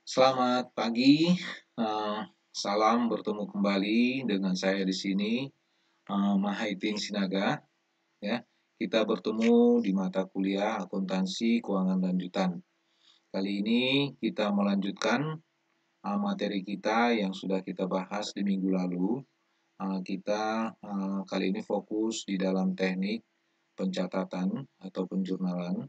Selamat pagi, salam bertemu kembali dengan saya di sini, Mahaitin Sinaga, ya. Kita bertemu di mata kuliah Akuntansi Keuangan Lanjutan. Kali ini kita melanjutkan materi kita yang sudah kita bahas di minggu lalu. Kita kali ini fokus di dalam teknik pencatatan atau penjurnalan.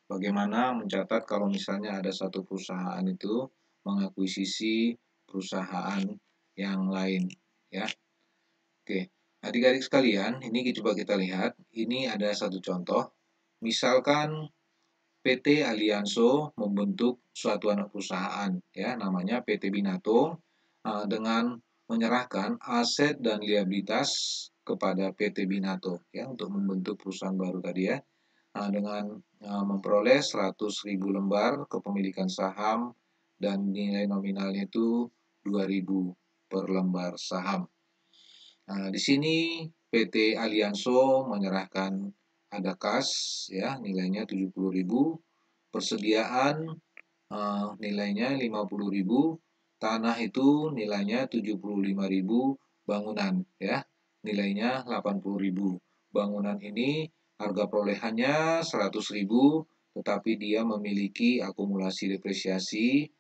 Bagaimana mencatat kalau misalnya ada satu perusahaan itu mengakuisisi perusahaan yang lain, ya. Oke, adik-adik sekalian, ini coba kita lihat. Ini ada satu contoh. Misalkan PT Alianso membentuk suatu anak perusahaan, ya, namanya PT Binato, dengan menyerahkan aset dan liabilitas kepada PT Binato, ya, untuk membentuk perusahaan baru tadi, ya. Dengan memperoleh 100.000 lembar kepemilikan saham dan nilai nominalnya itu 2.000 per lembar saham. Di sini PT Alianso menyerahkan ada kas, ya, nilainya 70.000, persediaan nilainya 50.000, tanah itu nilainya 75.000, bangunan, ya, nilainya 80.000. Bangunan ini harga perolehannya 100.000, tetapi dia memiliki akumulasi depresiasi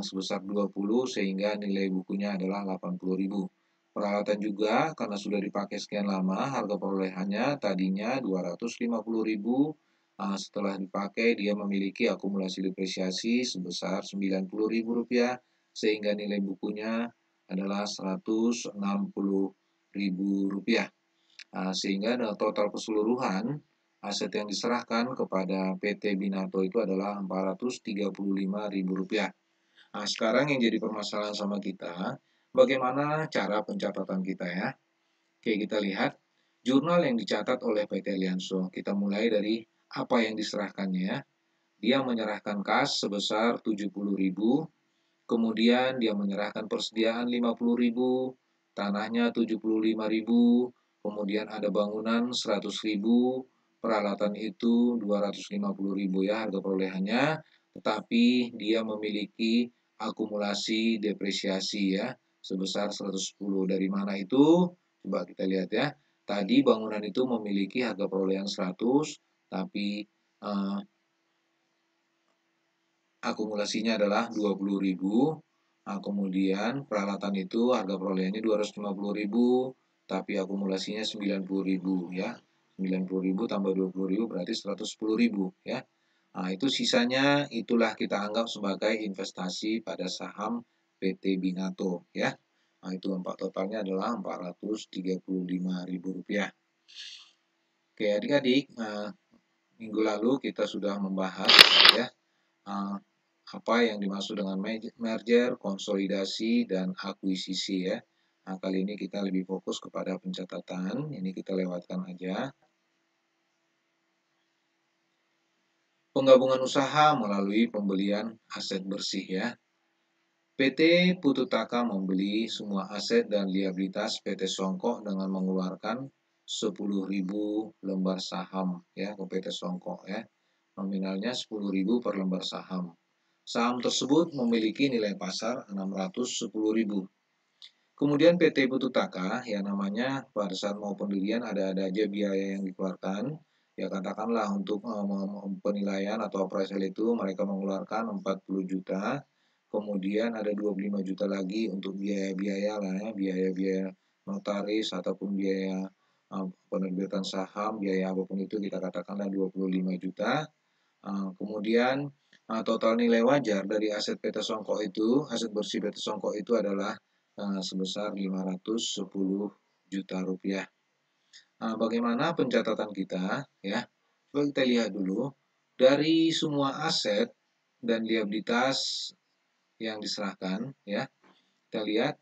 sebesar 20, sehingga nilai bukunya adalah 80.000. Peralatan juga karena sudah dipakai sekian lama, harga perolehannya tadinya 250.000. Setelah dipakai, dia memiliki akumulasi depresiasi sebesar Rp90.000, sehingga nilai bukunya adalah Rp160.000. Sehingga total keseluruhan aset yang diserahkan kepada PT Binato itu adalah Rp435.000. Sekarang yang jadi permasalahan sama kita, bagaimana cara pencatatan kita, ya? Oke, kita lihat jurnal yang dicatat oleh PT Alianso. Kita mulai dari apa yang diserahkannya. Dia menyerahkan kas sebesar 70.000, kemudian dia menyerahkan persediaan 50.000, tanahnya 75.000, kemudian ada bangunan 100.000, peralatan itu 250.000, ya, harga perolehannya, tetapi dia memiliki akumulasi depresiasi, ya, sebesar 110. Dari mana itu? Coba kita lihat, ya. Tadi bangunan itu memiliki harga perolehan 100, tapi akumulasinya adalah 20.000. Kemudian peralatan itu harga perolehannya 250.000, tapi akumulasinya 90.000, ya. 90.000 tambah 20.000 berarti 110.000, ya. Itu sisanya itulah kita anggap sebagai investasi pada saham PT Binato, ya. Itu totalnya adalah Rp435.000. Oke, adik-adik, minggu lalu kita sudah membahas, ya, apa yang dimaksud dengan merger, konsolidasi, dan akuisisi, ya. Kali ini kita lebih fokus kepada pencatatan. Ini kita lewatkan aja. Penggabungan usaha melalui pembelian aset bersih, ya. PT Pututaka membeli semua aset dan liabilitas PT Songkok dengan mengeluarkan 10.000 lembar saham, ya, ke PT Songkok, ya. Nominalnya 10.000 per lembar saham. Saham tersebut memiliki nilai pasar 610.000. Kemudian PT Pututaka, yang namanya pada saat mau pendirian ada aja biaya yang dikeluarkan. Ya, katakanlah untuk penilaian atau appraisal itu mereka mengeluarkan 40 juta. Kemudian ada 25 juta lagi untuk biaya-biaya lah, ya, biaya-biaya notaris ataupun biaya penerbitan saham, biaya apapun itu kita katakanlah 25 juta. Kemudian total nilai wajar dari aset PT Songkok itu, aset bersih PT Songkok itu adalah sebesar 510 juta rupiah. Bagaimana pencatatan kita, ya? Coba kita lihat dulu. Dari semua aset dan liabilitas yang diserahkan, ya, kita lihat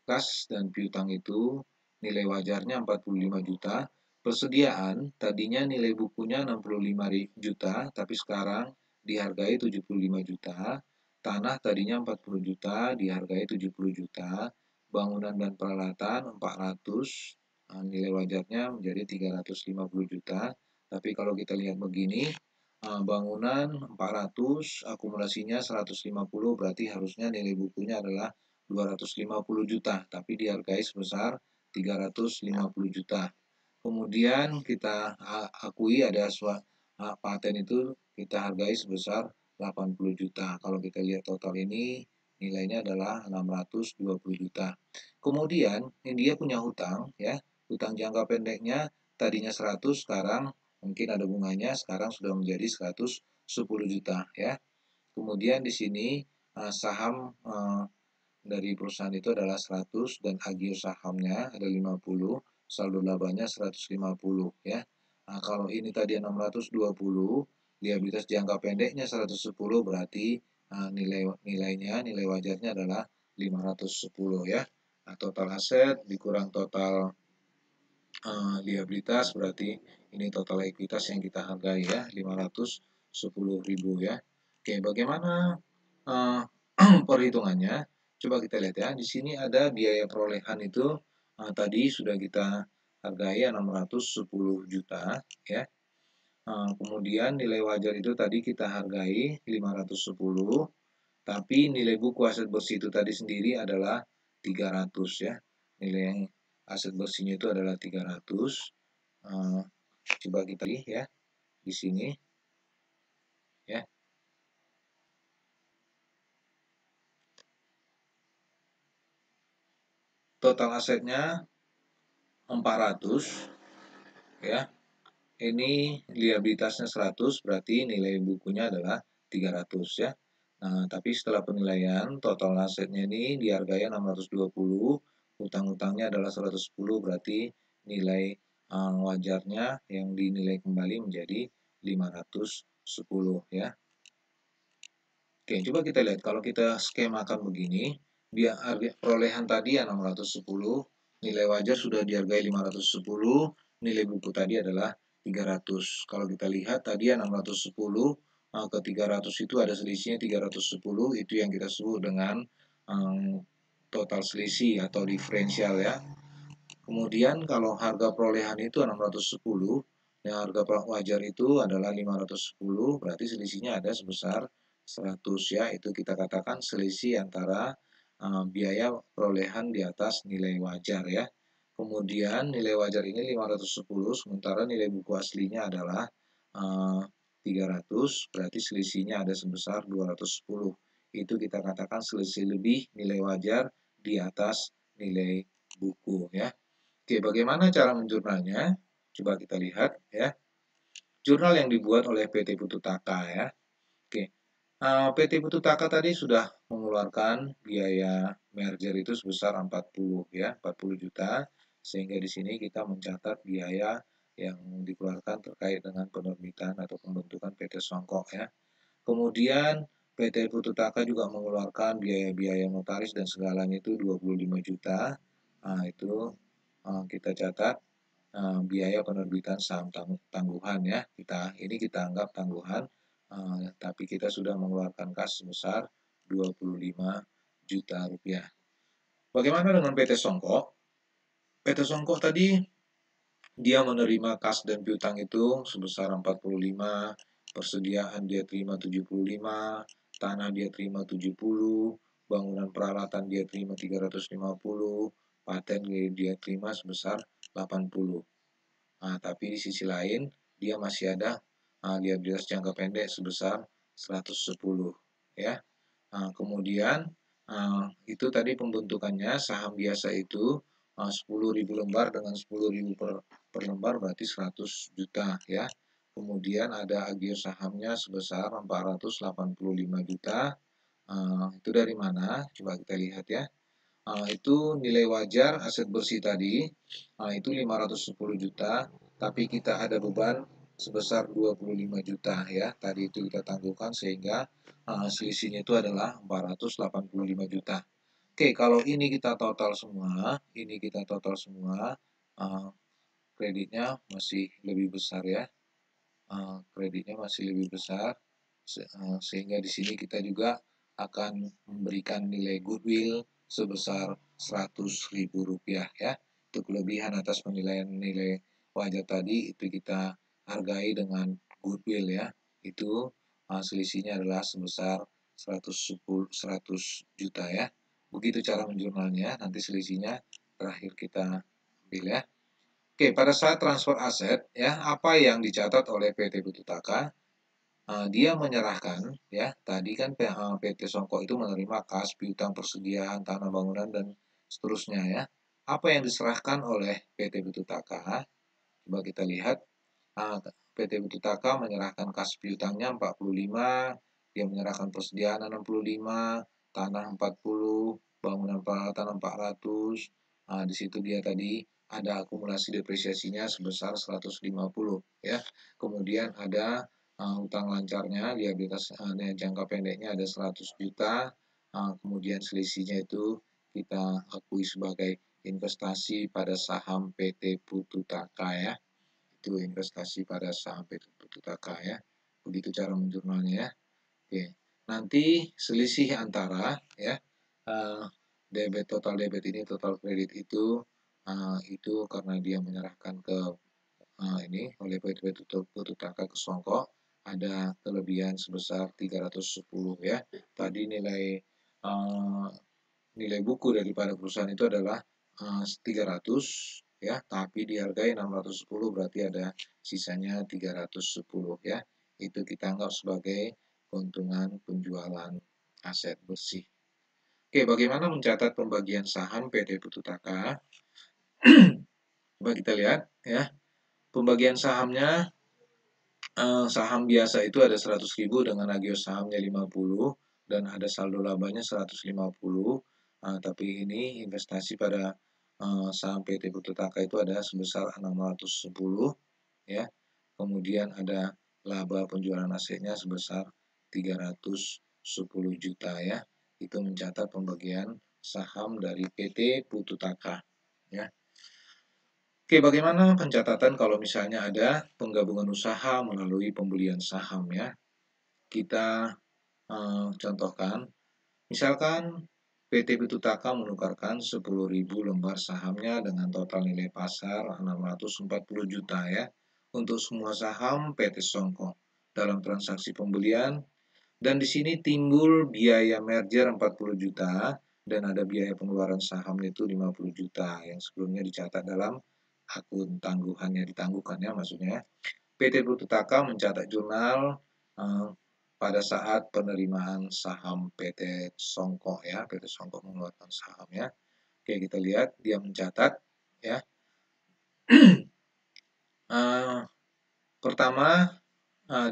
kas dan piutang itu nilai wajarnya 45 juta. Persediaan tadinya nilai bukunya 65 juta, tapi sekarang dihargai 75 juta. Tanah tadinya 40 juta, dihargai 70 juta. Bangunan dan peralatan 400, nilai wajarnya menjadi 350 juta. Tapi kalau kita lihat begini, bangunan 400, akumulasinya 150, berarti harusnya nilai bukunya adalah 250 juta, tapi dihargai sebesar 350 juta. Kemudian kita akui ada paten itu kita hargai sebesar 80 juta. Kalau kita lihat total ini nilainya adalah 620 juta. Kemudian dia punya hutang ya, hutang jangka pendeknya tadinya 100, sekarang mungkin ada bunganya, sekarang sudah menjadi 110 juta ya. Kemudian di sini saham dari perusahaan itu adalah 100 dan agio sahamnya ada 50, saldo labanya 150 ya. Nah, kalau ini tadi 620, liabilitas jangka pendeknya 110, berarti nilai wajarnya adalah 510 ya. Nah, total aset dikurang total liabilitas, berarti ini total ekuitas yang kita hargai ya, 510.000 ya. Oke, bagaimana uh, perhitungannya? Coba kita lihat ya. Di sini ada biaya perolehan itu tadi sudah kita hargai 610 juta ya. Kemudian nilai wajar itu tadi kita hargai 510, tapi nilai buku aset bersih itu tadi sendiri adalah 300 ya. Nilai aset bersihnya itu adalah 300. Coba kita lihat ya di sini ya. Total asetnya 400 ya. Ini liabilitasnya 100, berarti nilai bukunya adalah 300 ya. Nah, tapi setelah penilaian total asetnya ini dihargai 620, utang-utangnya adalah 110, berarti nilai wajarnya yang dinilai kembali menjadi 510 ya. Oke, coba kita lihat kalau kita skemakan begini, perolehan tadi ya 610, nilai wajar sudah dihargai 510, nilai buku tadi adalah 300. Kalau kita lihat tadi ya 610 ke 300 itu ada selisihnya 310, itu yang kita sebut dengan total selisih atau diferensial ya. Kemudian kalau harga perolehan itu 610, yang harga wajar itu adalah 510, berarti selisihnya ada sebesar 100 ya. Itu kita katakan selisih antara biaya perolehan di atas nilai wajar ya. Kemudian nilai wajar ini 510, sementara nilai buku aslinya adalah 300, berarti selisihnya ada sebesar 210. Itu kita katakan selisih lebih nilai wajar di atas nilai buku ya. Oke, bagaimana cara menjurnalnya? Coba kita lihat ya. Jurnal yang dibuat oleh PT Pututaka ya. Oke, PT Pututaka tadi sudah mengeluarkan biaya merger itu sebesar 40 ya, 40 juta. Sehingga di sini kita mencatat biaya yang dikeluarkan terkait dengan penerbitan atau pembentukan PT Songkok ya. Kemudian PT Pututaka juga mengeluarkan biaya-biaya notaris dan segalanya itu 25 juta. Nah, itu kita catat biaya penerbitan saham tangguhan ya. Kita anggap tangguhan, tapi kita sudah mengeluarkan kas sebesar 25 juta rupiah. Bagaimana dengan PT Songkok? PT Songkok tadi dia menerima kas dan piutang itu sebesar 45, persediaan dia terima 75, tanah dia terima 70, bangunan peralatan dia terima 350, paten dia terima sebesar 80. Nah, tapi di sisi lain dia masih ada liabilitas jangka pendek sebesar 110 ya. Nah, kemudian itu tadi pembentukannya saham biasa itu 10.000 lembar dengan 10.000 per lembar berarti 100 juta ya. Kemudian ada agio sahamnya sebesar 485 juta. Itu dari mana? Coba kita lihat ya. Itu nilai wajar aset bersih tadi itu 510 juta, tapi kita ada beban sebesar 25 juta ya. Tadi itu kita tangguhkan sehingga selisihnya itu adalah 485 juta. Oke, kalau ini kita total semua, kreditnya masih lebih besar ya. Kreditnya masih lebih besar sehingga di sini kita juga akan memberikan nilai goodwill sebesar 100.000 rupiah ya. Itu kelebihan atas penilaian nilai wajar tadi itu kita hargai dengan goodwill ya. itu selisihnya adalah sebesar 100 juta ya. Begitu cara menjurnalnya, nanti selisihnya terakhir kita ambil ya. Oke, pada saat transfer aset ya, apa yang dicatat oleh PT Pututaka? Dia menyerahkan ya, tadi kan PT Songko itu menerima kas, piutang persediaan, tanah bangunan dan seterusnya ya. Apa yang diserahkan oleh PT Pututaka? Coba kita lihat. PT Bututaka menyerahkan kas piutangnya 45, dia menyerahkan persediaan 65, tanah 40, bangunan peralatan 400. Di situ dia tadi ada akumulasi depresiasinya sebesar 150 ya. Kemudian ada utang lancarnya, liabilitas jangka pendeknya ada 100 juta. Kemudian selisihnya itu kita akui sebagai investasi pada saham PT Pututaka ya. Itu investasi pada saham PT Pututaka ya. Begitu cara menjurnalnya ya. Oke. Nanti selisih antara ya total debit ini total kredit itu karena dia menyerahkan ke ini oleh PT Pututaka ke Songko ada kelebihan sebesar 310 ya. Tadi nilai buku daripada perusahaan itu adalah 300 ya, tapi dihargai 610 berarti ada sisanya 310 ya. Itu kita anggap sebagai keuntungan penjualan aset bersih. Oke, bagaimana mencatat pembagian saham PT Pututaka? Coba kita lihat ya. Pembagian sahamnya saham biasa itu ada 100.000 dengan agio sahamnya 50 dan ada saldo labanya 150. Tapi ini investasi pada saham PT Pututaka itu ada sebesar 610 ya. Kemudian ada laba penjualan asetnya sebesar 310 juta ya. Itu mencatat pembagian saham dari PT Pututaka ya. Oke, bagaimana pencatatan kalau misalnya ada penggabungan usaha melalui pembelian saham ya? Kita contohkan, misalkan PT Pututaka menukarkan 10.000 lembar sahamnya dengan total nilai pasar 640 juta ya untuk semua saham PT Songko dalam transaksi pembelian, dan di sini timbul biaya merger 40 juta dan ada biaya pengeluaran saham itu 50 juta yang sebelumnya dicatat dalam akun tangguhannya ditangguhkannya maksudnya. PT Pututaka mencatat jurnal pada saat penerimaan saham PT Songko ya, PT Songko mengeluarkan saham ya. Oke, kita lihat dia mencatat ya. Pertama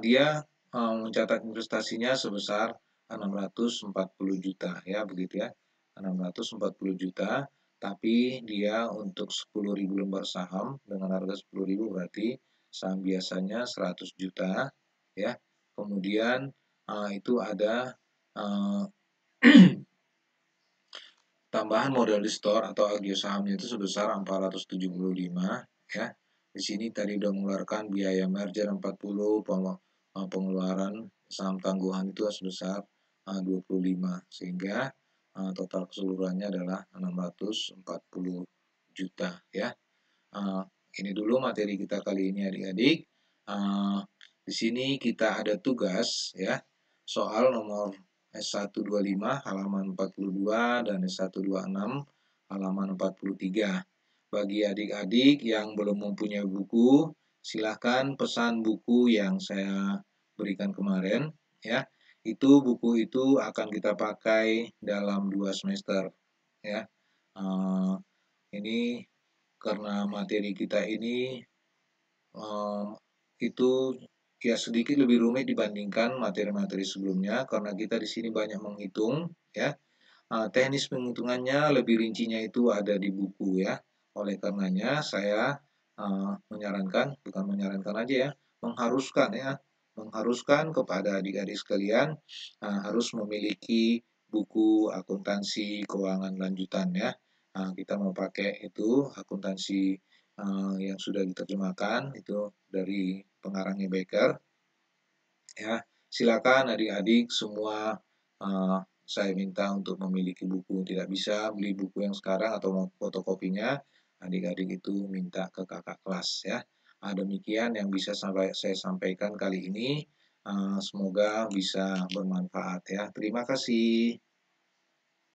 dia mencatat investasinya sebesar 640 juta ya, begitu ya. 640 juta, tapi dia untuk 10.000 lembar saham dengan harga 10.000 berarti saham biasanya 100 juta ya. Kemudian itu ada tambahan modal di store atau agio sahamnya itu sebesar 475 ya. Di sini tadi udah mengeluarkan biaya merger 40, pengeluaran saham tangguhan itu sebesar 25 sehingga total keseluruhannya adalah 640 juta ya. Ini dulu materi kita kali ini adik-adik. Di sini kita ada tugas ya, soal nomor S125 halaman 42 dan S126 halaman 43. Bagi adik-adik yang belum mempunyai buku, silahkan pesan buku yang saya berikan kemarin ya. Itu buku itu akan kita pakai dalam 2 semester ya. Ini karena materi kita ini itu ya sedikit lebih rumit dibandingkan materi-materi sebelumnya karena kita di sini banyak menghitung ya. Teknis penghitungannya lebih rincinya itu ada di buku ya. Oleh karenanya saya bukan menyarankan aja ya, mengharuskan kepada adik-adik sekalian harus memiliki buku akuntansi keuangan lanjutan ya. Kita mau pakai itu akuntansi yang sudah diterjemahkan itu dari pengarangnya Becker ya. Silakan adik-adik semua saya minta untuk memiliki buku. Tidak bisa beli buku yang sekarang atau mau fotokopinya, adik-adik itu minta ke kakak kelas ya. Demikian yang bisa saya sampaikan kali ini. Semoga bisa bermanfaat ya. Terima kasih.